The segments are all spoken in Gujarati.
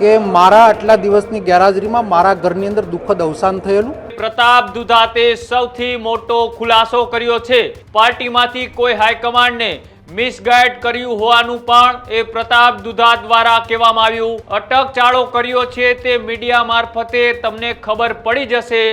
કે મારા આટલા દિવસની ગેરહાજરીમાં મારા ઘરની અંદર દુઃખદ અવસાન થયેલું। પ્રતાપ દુધાતે સૌથી મોટો ખુલાસો કર્યો છે। પાર્ટીમાંથી કોઈ હાઈકમાન્ડને મિસગાઈડ કર્યું હોવાનું પણ એ પ્રતાપ દુધાત દ્વારા કહેવામાં આવ્યું। અટકચાળો કર્યો છે તે મીડિયા મારફતે તમને ખબર પડી જશે।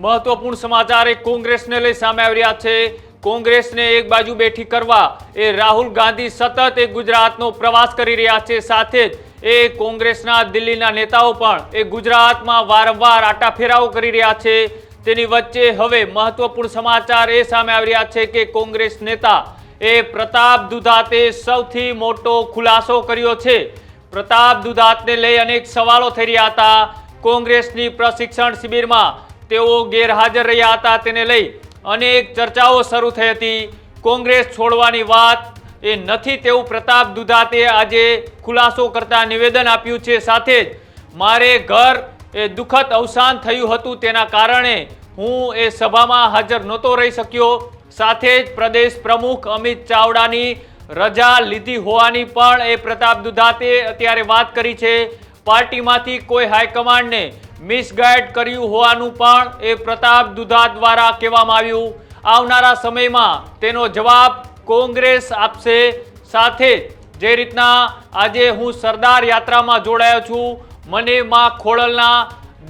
महत्वपूर्ण समाचार कांग्रेसने लई सामे આવી રહ્યા છે। कांग्रेसने एक बाजू बेठी करवा ए राहुल गांधी सतत गुजरातनो प्रवास करी रह्या छे। साथे ज ए कांग्रेसना दिल्हीना नेताओ पण ए गुजरातमां वारंवार आटाफेराओ करी रह्या छे। तेनी वच्चे हवे महत्वपूर्ण समाचार ए सामे આવી રહ્યા છે કે कांग्रेस नेता ए प्रताप दुधाते सौथी मोटो खुलासो कर्यो छे। प्रताप दुधातने लई अनेक सवालो थई रह्या हता। कांग्रेसनी प्रशिक्षण शिबिरमां तेओ गैरहाजर रह्या हता, तेने लई अनेक चर्चाओ शरू थई हती। कांग्रेस छोड़वानी वात ए नथी तेवुं प्रताप दुधाते आजे खुलासो करता निवेदन आप्युं छे। साथे ज मारे घर ए दुखद अवसान थयुं हतुं तेना कारणे हूँ ए सभामां हाजर नहोतो रही शक्यो। साथे ज प्रदेश प्रमुख अमित चावडानी रजा लीधी होवानी पण ए प्रताप दुधाते अत्यारे वात करी छे। पार्टीमांथी कोई हाईकमांडने मिसगाइड कर्યું હોવાનું પણ એ પ્રતાપ દુધાત દ્વારા કહેવામાં આવ્યું। આવનારા સમયમાં તેનો જવાબ કોંગ્રેસ આપશે। સાથે જે રીતના આજે હું સરદાર યાત્રામાં જોડાયો છું, મને માં ખોડલના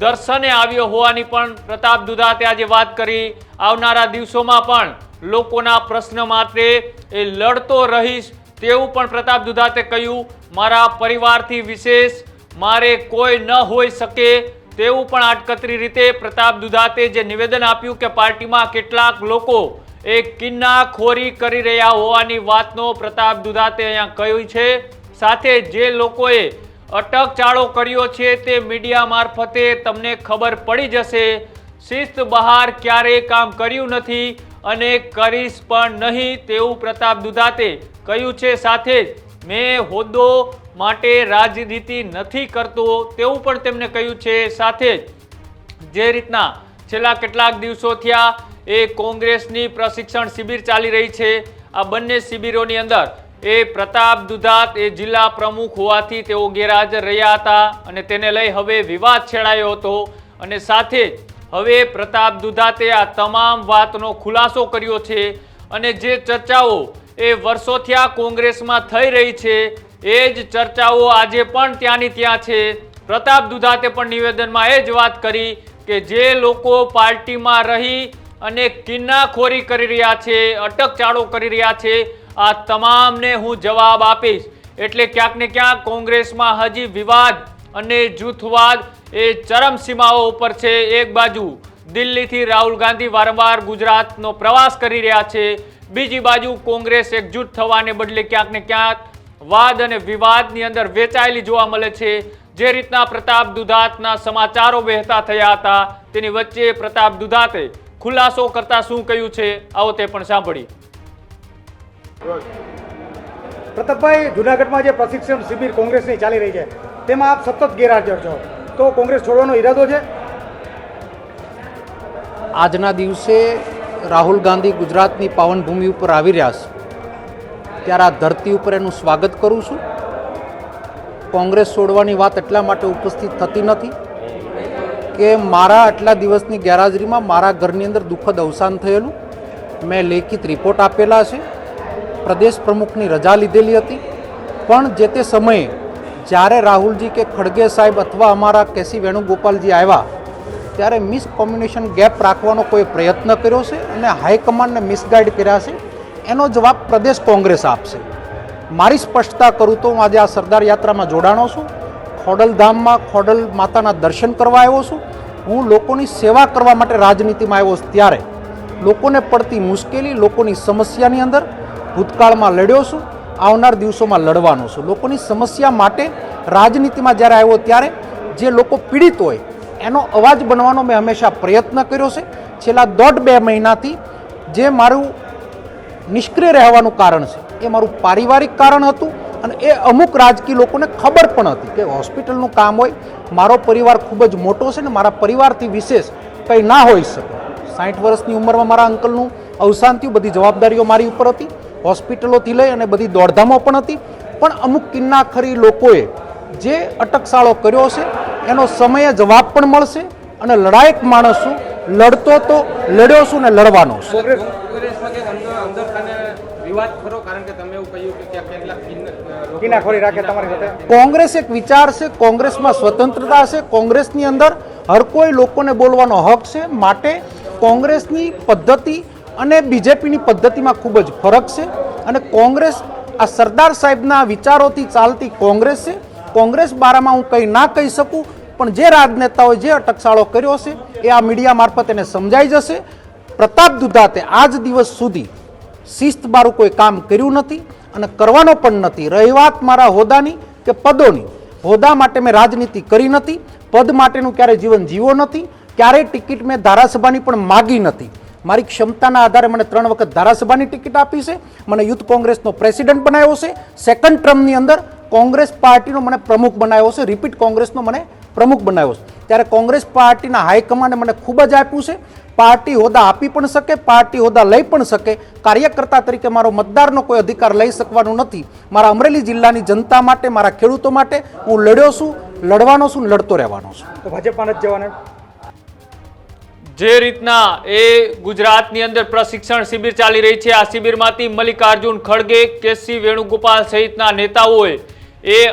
દર્શને આવ્યો હોવાની પણ પ્રતાપ દુધાતે આજે વાત કરી। આવનારા દિવસોમાં પણ લોકોના પ્રશ્ન માટે એ લડતો રહીશ તેવું પણ પ્રતાપ દુધાતે કહ્યું। મારા પરિવારથી વિશેષ મારે કોઈ ન હોઈ શકે તેવું પણ આટકતરી રીતે પ્રતાપ દુધાતે જે નિવેદન આપ્યું કે પાર્ટીમાં કેટલાક લોકો એક કિન્નાખોરી કરી રહ્યા હોવાની વાતનો પ્રતાપ દુધાતે અહીંયા કહ્યું છે। સાથે જે લોકોએ અટકચાળો કર્યો છે તે મીડિયા મારફતે તમને ખબર પડી જશે। શિસ્ત બહાર ક્યારેય કામ કર્યું નથી અને કરીશ પણ નહીં તેવું પ્રતાપ દુધાતે કહ્યું છે। સાથે મેં હોદ્દો માટે રાજનીતિ નથી કરતો તેવું પણ તેમણે કહ્યું છે। સાથે જે રીતના છેલ્લા કેટલાક દિવસો થયા એ કોંગ્રેસની પ્રશિક્ષણ શિબિર ચાલી રહી છે। આ બંને શિબિરોની અંદર એ પ્રતાપ દુધાત એ જિલ્લા પ્રમુખ હોવાથી તેઓ ગેરહાજર રહ્યા હતા અને તેને લઈ હવે વિવાદ છેડાયો હતો અને સાથે હવે પ્રતાપ દુધાતે આ તમામ વાતનો ખુલાસો કર્યો છે અને જે ચર્ચાઓ એ વર્ષોથી આ કોંગ્રેસમાં થઈ રહી છે એ જ ચર્ચાઓ આજે પણ ત્યાંની ત્યાં છે। પ્રતાપ દુધાતે પણ નિવેદનમાં એ જ વાત કરી કે જે લોકો પાર્ટીમાં રહી અને કિન્નાખોરી કરી રહ્યા છે, અટકચાળો કરી રહ્યા છે, આ તમામને હું જવાબ આપીશ। એટલે ક્યાંક ને ક્યાંક કોંગ્રેસમાં હજી વિવાદ અને જૂથવાદ એ ચરમ સીમાઓ ઉપર છે। એક બાજુ દિલ્હીથી રાહુલ ગાંધી વારંવાર ગુજરાતનો પ્રવાસ કરી રહ્યા છે, બીજી બાજુ કોંગ્રેસ એકજૂટ થવાને બદલે ક્યાંક ને ક્યાંક વાદ અને વિવાદની અંદર વેચાયેલી જોવા મળે છે। જે રીતના પ્રતાપ દુધાતના સમાચારો વહેતા થયા હતા તેની વચ્ચે પ્રતાપ દુધાતે ખુલાસો કરતા શું કહ્યું છે આવો તે પણ સાંભળી। પ્રતાપભાઈ, જૂનાગઢમાં જે પ્રશિક્ષણ શિબિર કોંગ્રેસની ચાલી રહી છે તેમાં આપ સતત ગેરહાજર છો, તો કોંગ્રેસ છોડવાનો ઈરાદો છે? આજના દિવસે રાહુલ ગાંધી ગુજરાતની પાવન ભૂમિ ઉપર આવી રહ્યા છે ત્યારે આ ધરતી ઉપર એનું સ્વાગત કરું છું। કોંગ્રેસ છોડવાની વાત એટલા માટે ઉપસ્થિત થતી નથી કે મારા આટલા દિવસની ગેરહાજરીમાં મારા ઘરની અંદર દુઃખદ અવસાન થયેલું। મેં લેખિત રિપોર્ટ આપેલા છે, પ્રદેશ પ્રમુખની રજા લીધેલી હતી, પણ જે તે સમયે જ્યારે રાહુલજી કે ખડગે સાહેબ અથવા અમારા કેસી વેણુગોપાલજી આવ્યા ત્યારે મિસકોમ્યુનિકેશન ગેપ રાખવાનો કોઈ પ્રયત્ન કર્યો છે અને હાઈકમાન્ડને મિસગાઈડ કર્યા છે એનો જવાબ પ્રદેશ કોંગ્રેસ આપશે। મારી સ્પષ્ટતા કરું તો હું આજે આ સરદાર યાત્રામાં જોડાણો છું, ખોડલધામમાં ખોડલ માતાના દર્શન કરવા આવ્યો છું। હું લોકોની સેવા કરવા માટે રાજનીતિમાં આવ્યો છું ત્યારે લોકોને પડતી મુશ્કેલી, લોકોની સમસ્યાની અંદર ભૂતકાળમાં લડ્યો છું, આવનાર દિવસોમાં લડવાનો છું। લોકોની સમસ્યા માટે રાજનીતિમાં જ્યારે આવ્યો ત્યારે જે લોકો પીડિત હોય એનો અવાજ બનવાનો મેં હંમેશા પ્રયત્ન કર્યો છે। છેલ્લા 1.5-2 મહિનાથી જે મારું નિષ્ક્રિય રહેવાનું કારણ છે એ મારું પારિવારિક કારણ હતું અને એ અમુક રાજકીય લોકોને ખબર પણ હતી કે હોસ્પિટલનું કામ હોય, મારો પરિવાર ખૂબ જ મોટો છે ને મારા પરિવારથી વિશેષ કંઈ ના હોઈ શકે. 60 વર્ષની ઉંમરમાં મારા અંકલનું અવસાન થયું, બધી જવાબદારીઓ મારી ઉપર હતી, હોસ્પિટલોથી લઈ અને બધી દોડધામો પણ હતી. પણ અમુક કિન્નાખરી લોકોએ જે અટકસાળો કર્યો છે એનો સમયે જવાબ પણ મળશે. અને લડાયક માણસ છું, લડતો તો લડ્યો છું ને લડવાનો છું. કોંગ્રેસમાં કે અંદર તને વિવાદ ખરો, કારણ કે તમે એવું કહ્યું કે ત્યાં કેટલાક કિનાખોરી રાખે તમારી સાથે. કોંગ્રેસ એક વિચાર છે, કોંગ્રેસમાં સ્વતંત્રતા છે, કોંગ્રેસની અંદર હર કોઈ લોકોને બોલવાનો હક છે. માટે કોંગ્રેસની પદ્ધતિ અને બીજેપીની પદ્ધતિમાં ખૂબ જ ફરક છે. અને કોંગ્રેસ આ સરદાર સાહેબના વિચારોથી ચાલતી કોંગ્રેસ છે. કોંગ્રેસ બારામાં હું કંઈ ના કહી શકું, પણ જે રાજનેતાઓએ જે અટકસાળો કર્યો છે એ આ મીડિયા મારફત એને સમજાઈ જશે. પ્રતાપ દુધાતે આજ દિવસ સુધી શિસ્તબારું કોઈ કામ કર્યું નથી અને કરવાનો પણ નથી. રહી વાત મારા હોદ્દાની કે પદોની, હોદ્દા માટે મેં રાજનીતિ કરી નથી, પદ માટેનું ક્યારેય જીવન જીવો નથી, ક્યારેય ટિકિટ મેં ધારાસભાની પણ માગી નથી. મારી ક્ષમતાના આધારે મને 3 વખત ધારાસભાની ટિકિટ આપી છે, મને યુથ કોંગ્રેસનો પ્રેસિડેન્ટ બનાવ્યો છે, સેકન્ડ ટર્મની અંદર કોંગ્રેસ પાર્ટીનો મને પ્રમુખ બનાવ્યો છે, રિપીટ કોંગ્રેસનો મને પ્રમુખ બનાવ્યો છે. ત્યારે કોંગ્રેસ પાર્ટીના હાઈકમાન્ડે મને ખૂબ જ આપ્યું છે. પાર્ટી હોદ્દા આપી પણ શકે, પાર્ટી હોદ્દા લઈ પણ શકે. કાર્યકર્તા તરીકે મારો મતદારનો કોઈ અધિકાર લઈ શકવાનું નથી. મારા અમરેલી જિલ્લાની જનતા માટે, મારા ખેડૂતો માટે હું લડ્યો છું, લડવાનો છું, લડતો રહેવાનો છું. તો ભાજપમાં નથી જવાના. જે રીતના એ ગુજરાતની અંદર પ્રશિક્ષણ શિબિર ચાલી રહી છે, આ શિબિરમાંથી મલ્લિકાર્જુન ખડગે, કેસી વેણુગોપાલ સહિતના નેતાઓએ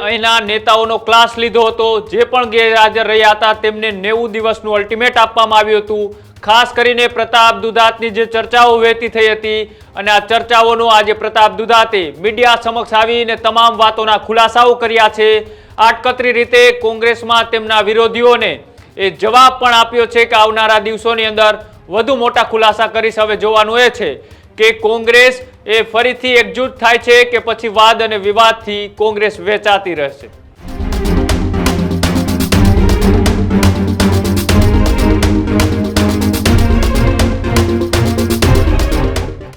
અહીંના નેતાઓનો ક્લાસ લીધો હતો. જે પણ ગેરહાજર રહ્યા હતા તેમને 90 દિવસનું અલ્ટિમેટ આપવામાં આવ્યું હતું. ખાસ કરીને પ્રતાપ દુધાતની જે ચર્ચાઓ વહેતી થઈ હતી અને આ ચર્ચાઓનો આજે પ્રતાપ દુધાતે મીડિયા સમક્ષ આવીને તમામ વાતોના ખુલાસાઓ કર્યા છે. આટકતરી રીતે કોંગ્રેસમાં તેમના વિરોધીઓને એ જવાબ પણ આપ્યો છે કે આવનારા દિવસોની અંદર વધુ મોટા ખુલાસા કરીશ. હવે જોવાનું એ છે કે કોંગ્રેસ એ ફરીથી એકજૂટ થાય છે કે પછી વાદ અને વિવાદથી કોંગ્રેસ વેચાતી રહેશે.